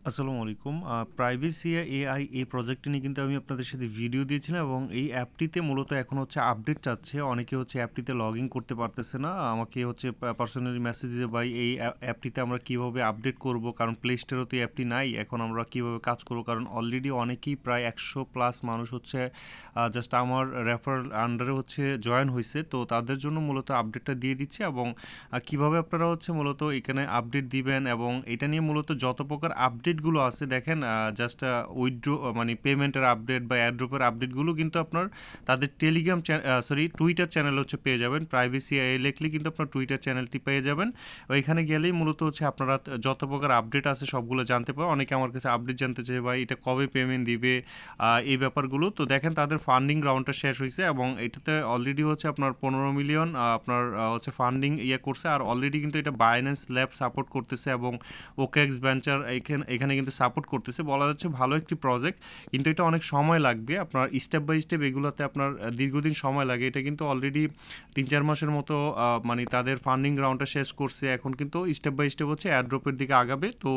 আসসালামু আলাইকুম। Privacy AI এই প্রজেক্টটি নিয়ে কিন্তু আমি আপনাদের সাথে ভিডিও দিয়েছিলাম এবং এই অ্যাপটিতে মূলত এখন হচ্ছে আপডেট চাচ্ছে। অনেকে হচ্ছে অ্যাপটিতে লগ ইন করতে পারতেছে না। আমাকে হচ্ছে পার্সোনালি মেসেজ দিয়ে ভাই এই অ্যাপটিতে আমরা কীভাবে আপডেট করব, কারণ প্লে স্টোরেও তো এই অ্যাপটি নাই। এখন আমরা কীভাবে কাজ করব, কারণ অলরেডি অনেকেই প্রায় 100+ মানুষ হচ্ছে জাস্ট আমার রেফারেল আন্ডারে হচ্ছে জয়েন হয়েছে। তো তাদের জন্য মূলত আপডেটটা দিয়ে দিচ্ছে এবং কিভাবে আপনারা হচ্ছে মূলত এখানে আপডেট দিবেন এবং এটা নিয়ে মূলত যত প্রকার আপডেটগুলো আছে দেখেন, জাস্ট উইথড্র মানে পেমেন্টের আপডেট বা এয়ারড্রপের আপডেটগুলো কিন্তু আপনার তাদের টেলিগ্রাম টুইটার চ্যানেল হচ্ছে পেয়ে যাবেন। প্রাইভেসি এ লিখলে কিন্তু আপনার টুইটার চ্যানেলটি পেয়ে যাবেন। ওইখানে গেলেই মূলত হচ্ছে আপনারা যত প্রকার আপডেট আছে সবগুলো জানতে পারেন। অনেকে আমার কাছে আপডেট জানতে চাই, ভাই এটা কবে পেমেন্ট দিবে, এই ব্যাপারগুলো। তো দেখেন তাদের ফান্ডিং রাউন্ডটা শেষ হয়েছে এবং এটাতে অলরেডি হচ্ছে আপনার 15 মিলিয়ন আপনার হচ্ছে ফান্ডিং করছে। আর অলরেডি কিন্তু এটা বাইন্যান্স ল্যাব সাপোর্ট করতেছে এবং ওকেএক্স ভেঞ্চার এখানে কিন্তু সাপোর্ট করতেছে। বলা যাচ্ছে ভালো একটি প্রজেক্ট, কিন্তু এটা অনেক সময় লাগবে। আপনার স্টেপ বাই স্টেপ এগুলোতে আপনার দীর্ঘদিন সময় লাগে। এটা কিন্তু অলরেডি 3-4 মাসের মতো মানে তাদের ফান্ডিং রাউন্ডটা শেষ করছে। এখন কিন্তু স্টেপ বাই স্টেপ হচ্ছে এয়ারড্রপের দিকে আগাবে। তো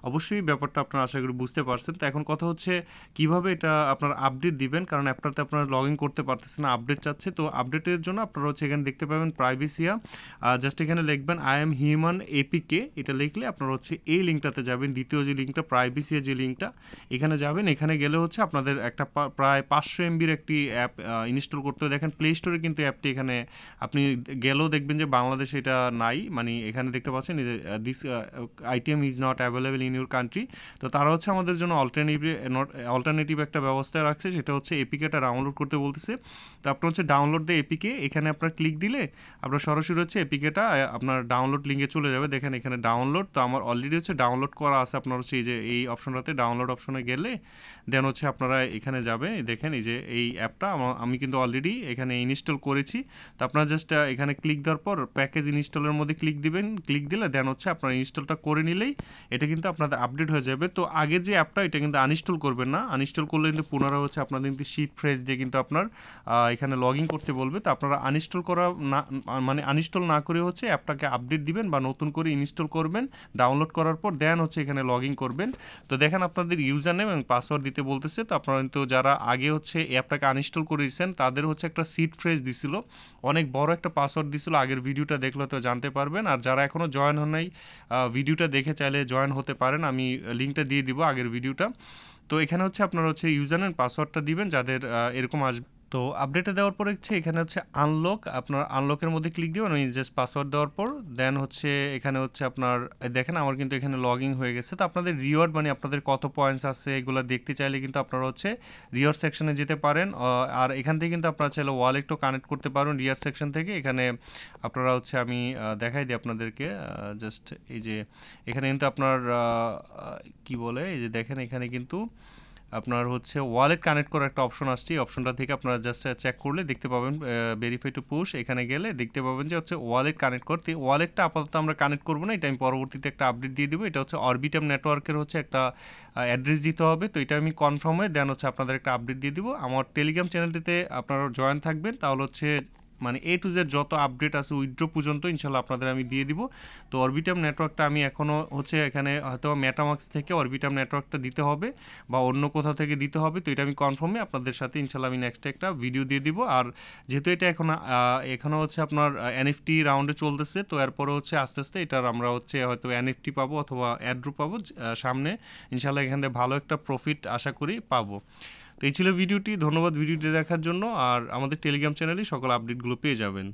অবশ্যই ব্যাপারটা আপনারা আশা করি বুঝতে পারছেন। তো এখন কথা হচ্ছে কিভাবে এটা আপনার আপডেট দিবেন, কারণ অ্যাপটাতে আপনারা লগ ইন করতে পারতেছেন না, আপডেট চাচ্ছে। তো আপডেটের জন্য আপনারা হচ্ছে এখানে দেখতে পাবেন প্রাইভেসিয়া, জাস্ট এখানে লিখবেন আই এম হিউম্যান এপিকে। এটা লিখলে আপনারা হচ্ছে এই লিঙ্কটাতে যাবেন, দ্বিতীয় যে লিঙ্কটা প্রাইভেসিয়া যে লিঙ্কটা, এখানে যাবেন। এখানে গেলে হচ্ছে আপনাদের একটা প্রায় 500 এমবির একটি অ্যাপ ইনস্টল করতে হবে। দেখেন প্লে স্টোরে কিন্তু অ্যাপটি এখানে আপনি গেলেও দেখবেন যে বাংলাদেশে এটা নাই, মানে এখানে দেখতে পাচ্ছেন this item is not available in your country. তো তারা হচ্ছে আমাদের জন্য অল্টারনেটিভ একটা ব্যবস্থা রাখছে, সেটা হচ্ছে এপিকেটা ডাউনলোড করতে বলতেছে। তো আপনার হচ্ছে ডাউনলোড দ্য এপিকে, এখানে আপনার ক্লিক দিলে আপনার সরাসরি হচ্ছে এপিকেটা আপনার ডাউনলোড লিঙ্কে চলে যাবে। দেখেন এখানে ডাউনলোড, তো আমার অলরেডি হচ্ছে ডাউনলোড করা আছে। আপনার হচ্ছে এই যে এই অপশনটাতে ডাউনলোড অপশনে গেলে দেন হচ্ছে আপনারা এখানে যাবে, দেখেন এই যে এই অ্যাপটা আমি কিন্তু অলরেডি এখানে ইনস্টল করেছি। তো আপনারা জাস্ট এখানে ক্লিক দেওয়ার পর প্যাকেজ ইনস্টলের মধ্যে ক্লিক দিবেন। ক্লিক দিলে দেন হচ্ছে আপনারা ইনস্টলটা করে নিলেই এটা কিন্তু আপনাদের আপডেট হয়ে যাবে। তো আগের যে অ্যাপটা এটা কিন্তু আনইনস্টল করবেন না। আনইনস্টল করলে কিন্তু পুনরায় হচ্ছে আপনাদের কিন্তু শীট ফ্রেজ দিয়ে কিন্তু আপনার এখানে লগ ইন করতে বলবে। তো আপনারা আনইনস্টল করা না, মানে আনইনস্টল না করে হচ্ছে অ্যাপটাকে আপডেট দিবেন বা নতুন করে ইনস্টল করবেন। ডাউনলোড করার পর দেন হচ্ছে এখানে লগ ইন করবেন। তো দেখেন আপনাদের ইউজার নেম এবং পাসওয়ার্ড দিতে বলতেছে। তো আপনারা কিন্তু যারা আগে হচ্ছে অ্যাপটাকে আনইনস্টল করেছেন তাদের হচ্ছে একটা সিট ফ্রেজ দিছিল, অনেক বড় একটা পাসওয়ার্ড দিছিল। আগের ভিডিওটা দেখলে তো জানতে পারবেন। আর যারা এখনও জয়েন হন নাই, ভিডিওটা দেখে চাইলে জয়েন হতে পারেন, আমি লিঙ্কটা দিয়ে দিব আগের ভিডিওটা। তো এখানে হচ্ছে আপনারা হচ্ছে ইউজার নেম পাসওয়ার্ডটা দিবেন যাদের এরকম আসবে। তো আপডেটে দেওয়ার পরে হচ্ছে এখানে হচ্ছে আনলক, আপনার আনলকের মধ্যে ক্লিক দিবেন ওই জাস্ট পাসওয়ার্ড দেওয়ার পর। দেন হচ্ছে এখানে হচ্ছে আপনার দেখেন আমার কিন্তু এখানে লগ ইন হয়ে গেছে। তো আপনাদের রিওয়ার্ড মানে আপনাদের কত পয়েন্টস আছে এগুলো দেখতে চাইলে কিন্তু আপনারা হচ্ছে রিওয়ার্ড সেকশনে যেতে পারেন। আর এখান থেকে কিন্তু আপনারা চাইলে ওয়ালেটও কানেক্ট করতে পারেন রিওয়ার্ড সেকশন থেকে। এখানে আপনারা হচ্ছে আমি দেখাই দিই আপনাদেরকে, জাস্ট এই যে এখানে কিন্তু আপনার কি বলে এই যে দেখেন এখানে কিন্তু আপনার হচ্ছে ওয়ালেট কানেক্ট করার একটা অপশন আসছে। এই অপশনটা থেকে আপনারা জাস্ট চেক করলে দেখতে পাবেন ভেরিফাই টু পুশ, এখানে গেলে দেখতে পাবেন যে হচ্ছে ওয়ালেট কানেক্ট করতে। ওয়ালেটটা আপাতত আমরা কানেক্ট করবো না, এটা আমি পরবর্তীতে একটা আপডেট দিয়ে দেবো। এটা হচ্ছে অরবিটাম নেটওয়ার্কের হচ্ছে একটা অ্যাড্রেস দিতে হবে। তো এটা আমি কনফার্ম হয়ে দেন হচ্ছে আপনাদের একটা আপডেট দিয়ে দিব। আমার টেলিগ্রাম চ্যানেলটিতে আপনারা জয়েন থাকবেন, তাহলে হচ্ছে মানে এ টু জেড যত আপডেট আছে উইথড্র পর্যন্ত ইনশাল্লাহ আপনাদের আমি দিয়ে দিব। তো অরবিটাম নেটওয়ার্কটা আমি এখনও হচ্ছে এখানে হয়তো মেটামাক্স থেকে অরবিটাম নেটওয়ার্কটা দিতে হবে বা অন্য কোথাও থেকে দিতে হবে। তো এটা আমি কনফার্মে আপনাদের সাথে ইনশাল্লাহ আমি নেক্সট একটা ভিডিও দিয়ে দিব। আর যেহেতু এটা এখনও হচ্ছে আপনার এনএফটি রাউন্ডে চলতেছে, তো এরপরে হচ্ছে আস্তে আস্তে এটার আমরা হচ্ছে হয়তো এনএফটি পাবো অথবা অ্যাড্রপ পাবো সামনে ইনশাল্লাহ। এখান থেকে ভালো একটা প্রফিট আশা করি পাবো। তো এই ছিল ভিডিওটি, ধন্যবাদ ভিডিওটি দেখার জন্য। আর আমাদের টেলিগ্রাম চ্যানেলে সকল আপডেটগুলো পেয়ে যাবেন।